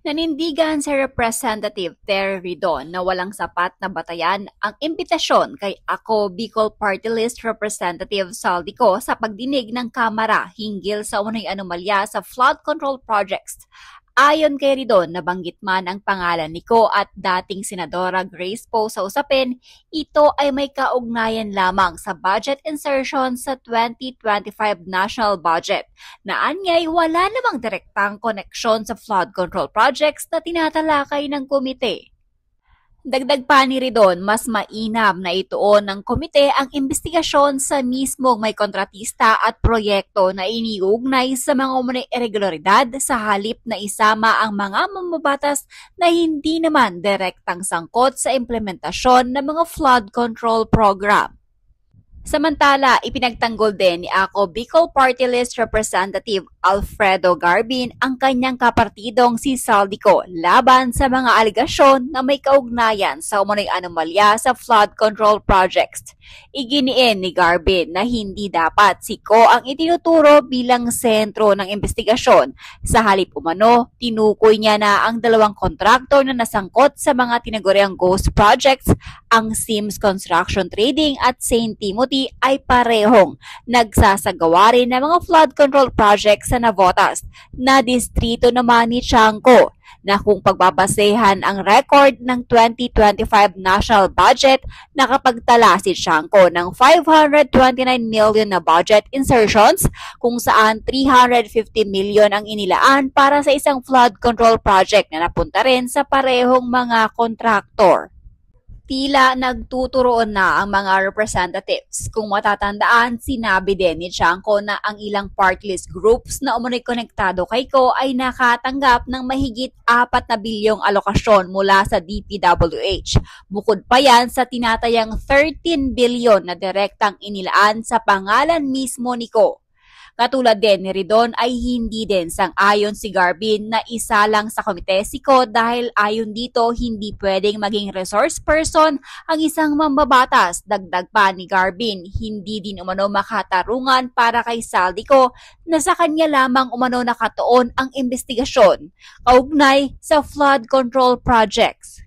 Nanindigan sa Representative Terry Ridon na walang sapat na batayan ang imbitasyon kay Ako Bicol Party List Representative Saldico sa pagdinig ng Kamara hinggil sa umunoy anomalya sa flood control projects. Ayon kay Ridon, nabanggit man ang pangalan ni Ko at dating Senadora Grace Poe sa usapin, ito ay may kaugnayan lamang sa budget insertion sa 2025 national budget na anyay wala namang direktang koneksyon sa flood control projects na tinatalakay ng komite. Dagdag pa ni Ridon, mas mainam na ituon ng komite ang investigasyon sa mismong may kontratista at proyekto na iniugnay sa mga umunay irregularidad sa halip na isama ang mga mambabatas na hindi naman direktang sangkot sa implementasyon ng mga flood control program. Samantala, ipinagtanggol din ni Ako Bicol Party List Representative Alfredo Garbin ang kanyang kapartidong si Saldico laban sa mga aligasyon na may kaugnayan sa umunoy anomalya sa flood control projects. Iginiin ni Garbin na hindi dapat si Ko ang itinuturo bilang sentro ng investigasyon. Sa halip umano, tinukoy niya na ang dalawang kontraktor na nasangkot sa mga tinaguriang ghost projects, ang Sims Construction Trading at St. Timothy ay parehong nagsasagawa rin ng mga flood control projects sa Navotas na distrito naman ni Tiangco na kung pagbabasehan ang record ng 2025 national budget, nakapagtala si Tiangco ng 529 million na budget insertions kung saan 350 million ang inilaan para sa isang flood control project na napunta rin sa parehong mga kontraktor. Tila nagtuturoon na ang mga representatives. Kung matatandaan, sinabi din ni Tiangco na ang ilang party list groups na umunoy konektado kay Ko ay nakatanggap ng mahigit 4 na bilyong alokasyon mula sa DPWH. Bukod pa yan sa tinatayang 13 bilyon na direktang inilaan sa pangalan mismo ni Ko. Katulad din ni Ridon ay hindi din sang-ayon si Garbin na isa lang sa komite si Ko dahil ayon dito hindi pwedeng maging resource person ang isang mambabatas. Dagdag pa ni Garbin, hindi din umano makatarungan para kay Saldico na sa kanya lamang umano nakatuon ang investigasyon kaugnay sa flood control projects.